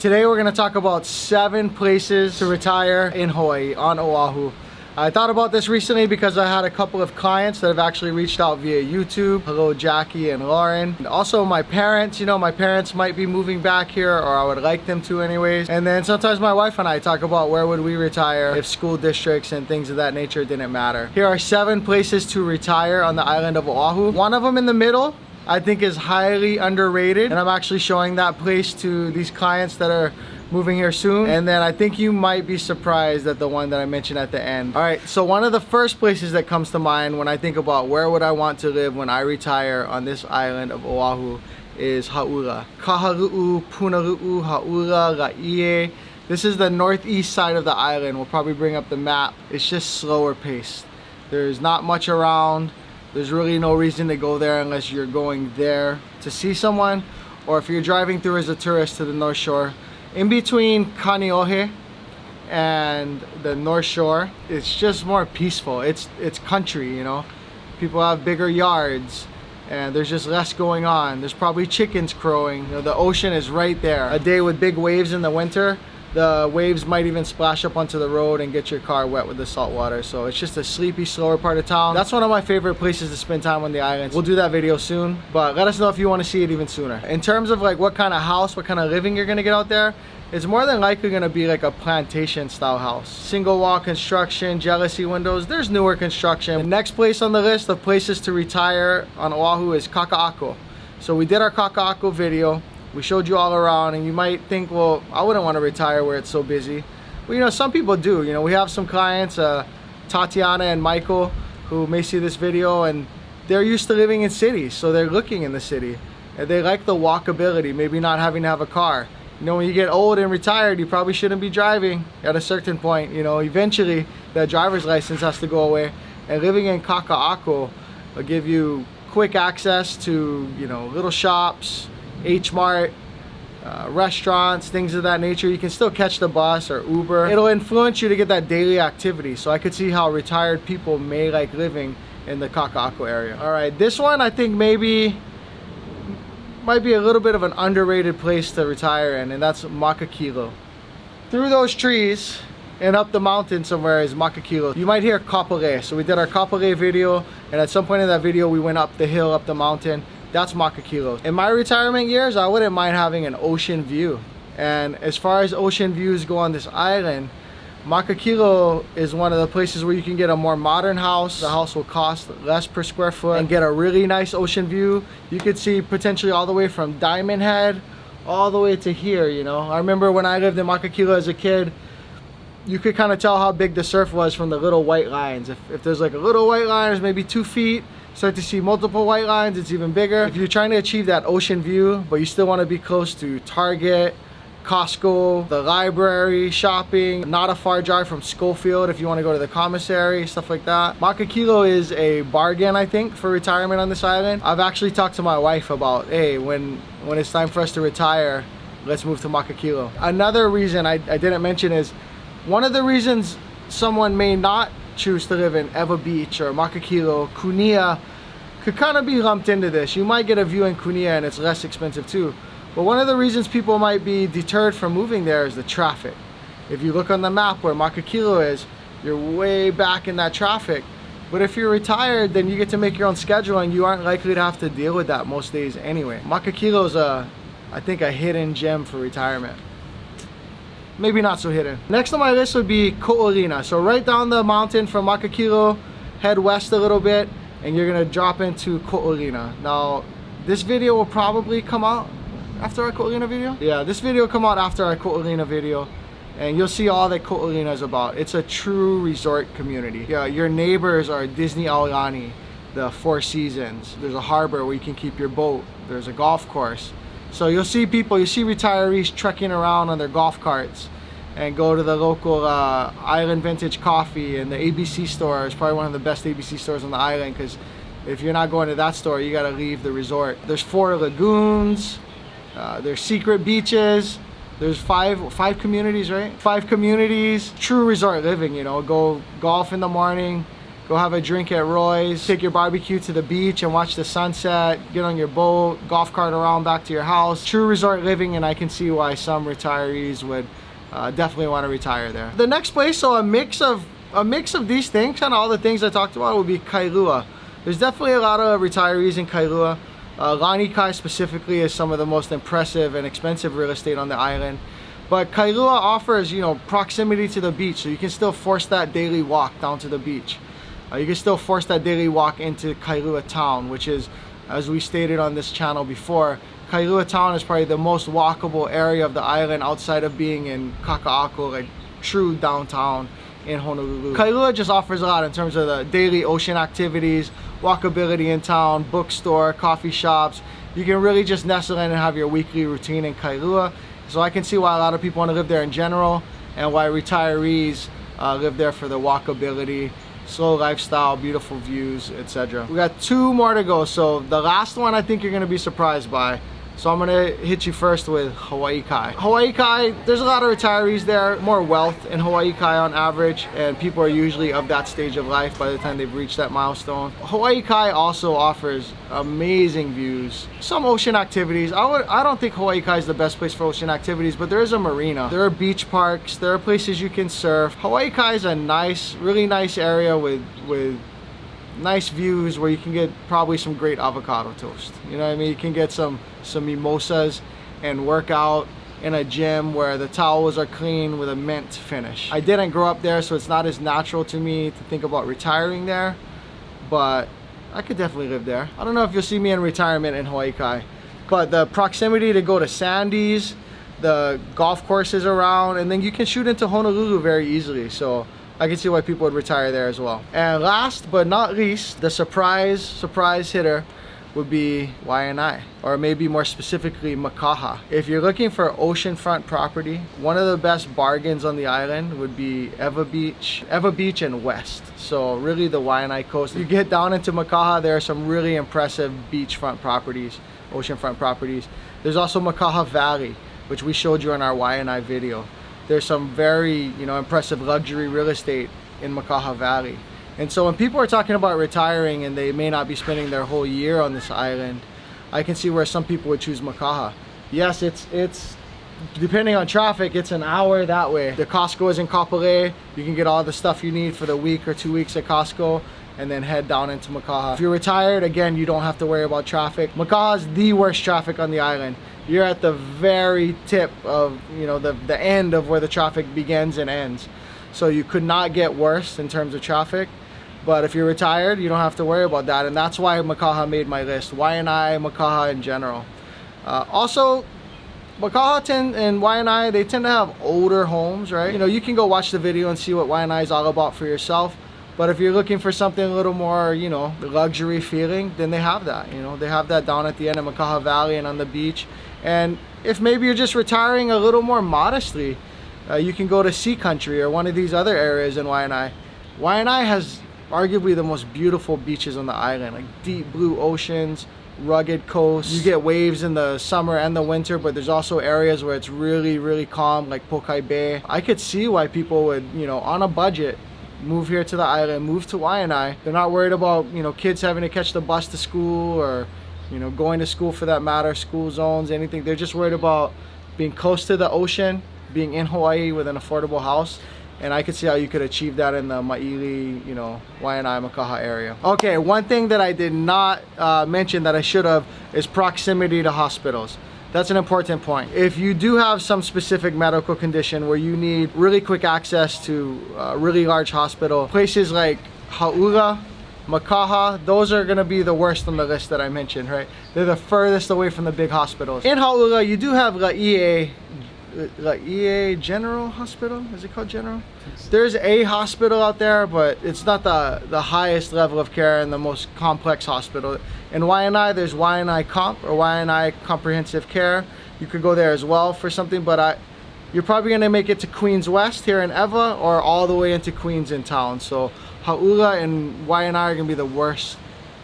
Today we're going to talk about 7 places to retire in Hawaii on Oahu. I thought about this recently because I had a couple of clients that have actually reached out via YouTube. Hello Jackie and Lauren. And also my parents, my parents might be moving back here, or I would like them to anyways. And then sometimes my wife and I talk about where would we retire if school districts and things of that nature didn't matter. Here are 7 places to retire on the island of Oahu. One of them in the middle I think is highly underrated, and I'm actually showing that place to these clients that are moving here soon. And then I think you might be surprised at the one that I mentioned at the end. All right, so one of the first places that comes to mind when I think about where would I want to live when I retire on this island of Oahu is Hau'ula. Kahalu'u, Punalu'u, Hau'ula, Laie. This is the northeast side of the island. We'll probably bring up the map. It's just slower paced. There's not much around. There's really no reason to go there unless you're going there to see someone, or if you're driving through as a tourist to the North Shore. In between Kaneohe and the North Shore, it's just more peaceful. It's country, People have bigger yards and there's just less going on. There's probably chickens crowing. The ocean is right there. A day with big waves in the winter, the waves might even splash up onto the road and get your car wet with the salt water. So it's just a sleepy, slower part of town. That's one of my favorite places to spend time on the islands. We'll do that video soon, but let us know if you want to see it even sooner. In terms of like what kind of house, what kind of living you're gonna get out there, it's more than likely gonna be like a plantation style house. Single wall construction, jealousy windows. There's newer construction. The next place on the list of places to retire on Oahu is Kakaako. So we did our Kakaako video. We showed you all around, and you might think, well, I wouldn't want to retire where it's so busy. Well, some people do. We have some clients, Tatiana and Michael, who may see this video, and they're used to living in cities, so they're looking in the city. And they like the walkability, maybe not having to have a car. When you get old and retired, you probably shouldn't be driving at a certain point. Eventually, that driver's license has to go away. And living in Kakaako will give you quick access to, little shops, H-Mart, restaurants, things of that nature. You can still catch the bus or Uber. It'll influence you to get that daily activity. So I could see how retired people may like living in the Kakaako area. All right, this one I think might be a little bit of an underrated place to retire in, and that's Makakilo. Through those trees and up the mountain somewhere is Makakilo. You might hear KAPOLEI. So we did our KAPOLEI video, and at some point in that video we went up the hill, up the mountain. That's Makakilo. In my retirement years, I wouldn't mind having an ocean view. And as far as ocean views go on this island, Makakilo is one of the places where you can get a more modern house. The house will cost less per square foot and get a really nice ocean view. You could see potentially all the way from Diamond Head all the way to here, I remember when I lived in Makakilo as a kid, you could kind of tell how big the surf was from the little white lines. If there's like a little white line, it's maybe 2 feet. Start to see multiple white lines, it's even bigger. If you're trying to achieve that ocean view, but you still want to be close to Target, Costco, the library, shopping, not a far drive from Schofield if you want to go to the commissary, stuff like that. Makakilo is a bargain, I think, for retirement on this island. I've actually talked to my wife about, hey, when it's time for us to retire, let's move to Makakilo. Another reason I didn't mention is, one of the reasons someone may not choose to live in Ewa Beach or Makakilo, Kunia could kind of be lumped into this. You might get a view in Kunia and it's less expensive too. But one of the reasons people might be deterred from moving there is the traffic. If you look on the map where Makakilo is, you're way back in that traffic. But if you're retired, then you get to make your own schedule and you aren't likely to have to deal with that most days anyway. Makakilo is I think a hidden gem for retirement. Maybe not so hidden. Next on my list would be Olina. So right down the mountain from Makakilo, head west a little bit, and you're gonna drop into Olina. Now, this video will probably come out after our Olina video. Yeah, this video will come out after our Olina video, and you'll see all that Olina is about. It's a true resort community. Yeah, your neighbors are Disney Aulani, the Four Seasons. There's a harbor where you can keep your boat. There's a golf course. So you'll see retirees trekking around on their golf carts and go to the local Island Vintage Coffee, and the ABC store is probably one of the best ABC stores on the island, because if you're not going to that store, you gotta leave the resort. There's 4 lagoons, there's secret beaches, there's five communities, right? 5 communities, true resort living, Go golf in the morning, go have a drink at Roy's, take your barbecue to the beach and watch the sunset, get on your boat, golf cart around back to your house. True resort living, and I can see why some retirees would definitely want to retire there. The next place, so a mix of these things, kind of all the things I talked about, would be Kailua. There's definitely a lot of retirees in Kailua. Lanikai specifically is some of the most impressive and expensive real estate on the island. But Kailua offers, you know, proximity to the beach, so you can still force that daily walk down to the beach. You can still force that daily walk into Kailua town, which is, as we stated on this channel before, Kailua town is probably the most walkable area of the island outside of being in Kakaako, like true downtown in Honolulu. Kailua just offers a lot in terms of the daily ocean activities, walkability in town, bookstore, coffee shops. You can really just nestle in and have your weekly routine in Kailua. So I can see why a lot of people want to live there in general, and why retirees live there for the walkability, slow lifestyle, beautiful views, etc. We got 2 more to go, so the last one I think you're going to be surprised by. So I'm gonna hit you first with Hawaii Kai. Hawaii Kai, there's a lot of retirees there, more wealth in Hawaii Kai on average, and people are usually of that stage of life by the time they've reached that milestone. Hawaii Kai also offers amazing views, some ocean activities. I don't think Hawaii Kai is the best place for ocean activities, but there is a marina, there are beach parks, there are places you can surf. Hawaii Kai is a nice, really nice area with nice views where you can get probably some great avocado toast. You know what I mean? You can get some mimosas and work out in a gym where the towels are clean with a mint finish. I didn't grow up there, so it's not as natural to me to think about retiring there, but I could definitely live there. I don't know if you'll see me in retirement in Hawaii Kai, but the proximity to go to Sandy's, the golf courses around, and then you can shoot into Honolulu very easily. So I can see why people would retire there as well. And last but not least, the surprise hitter would be Waianae, or maybe more specifically Makaha. If you're looking for oceanfront property, one of the best bargains on the island would be Ewa Beach and West. So really the Waianae coast. You get down into Makaha, there are some really impressive beachfront properties, oceanfront properties. There's also Makaha Valley, which we showed you in our Waianae video. There's some very, you know, impressive luxury real estate in Makaha Valley. And so when people are talking about retiring and they may not be spending their whole year on this island, I can see where some people would choose Makaha. Yes, it's depending on traffic, it's an hour that way. The Costco is in KAPOLEI. You can get all the stuff you need for the week or 2 weeks at Costco and then head down into Makaha. If you're retired, again, you don't have to worry about traffic. Makaha is the worst traffic on the island. You're at the very tip of, you know, the end of where the traffic begins and ends. So you could not get worse in terms of traffic. But if you're retired, you don't have to worry about that. And that's why Makaha made my list. Waianae, Makaha in general. Also, Makaha and Waianae, they tend to have older homes, right? You know, you can go watch the video and see what Waianae is all about for yourself. But if you're looking for something a little more, you know, luxury feeling, then they have that. You know, they have that down at the end of Makaha Valley and on the beach. And if maybe you're just retiring a little more modestly, you can go to Sea Country or one of these other areas in Waianae. Waianae has arguably the most beautiful beaches on the island, like deep blue oceans, rugged coasts. You get waves in the summer and the winter, but there's also areas where it's really, really calm, like Pokai Bay. I could see why people would, you know, on a budget, move here to the island, move to Waianae. They're not worried about, you know, kids having to catch the bus to school or, you know, going to school for that matter, school zones, anything. They're just worried about being close to the ocean, being in Hawaii with an affordable house. And I could see how you could achieve that in the Maili, you know, Waianae, Makaha area. Okay, one thing that I did not mention that I should have is proximity to hospitals. That's an important point. If you do have some specific medical condition where you need really quick access to a really large hospital, places like Hau'ula, Makaha, those are gonna be the worst on the list that I mentioned, right? They're the furthest away from the big hospitals. In Hau'ula, you do have Laie General Hospital, is it called General? There's a hospital out there, but it's not the highest level of care and the most complex hospital. In Waianae, there's Waianae Comp or Waianae Comprehensive Care. You could go there as well for something, but you're probably gonna make it to Queens West here in Ewa or all the way into Queens in town. So Hau'ula and Waianae are gonna be the worst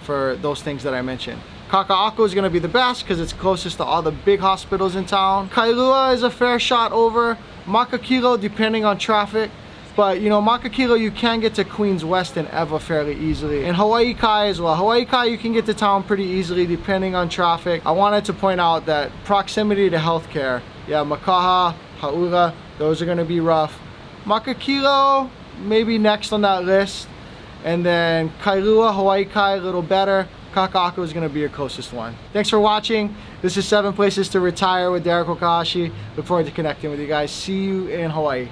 for those things that I mentioned. Kakaako is going to be the best because it's closest to all the big hospitals in town. Kailua is a fair shot over. Makakilo, depending on traffic, But you know, Makakilo, you can get to Queens West and Ewa fairly easily. And Hawaii Kai as well. Hawaii Kai, you can get to town pretty easily depending on traffic. I wanted to point out that proximity to healthcare. Yeah, Makaha, Haura, those are gonna be rough. Makakilo, maybe next on that list. And then Kailua, Hawaii Kai, a little better. Kakaako is gonna be your closest one. Thanks for watching. This is 7 Places to Retire with Derek Okahashi. Look forward to connecting with you guys. See you in Hawaii.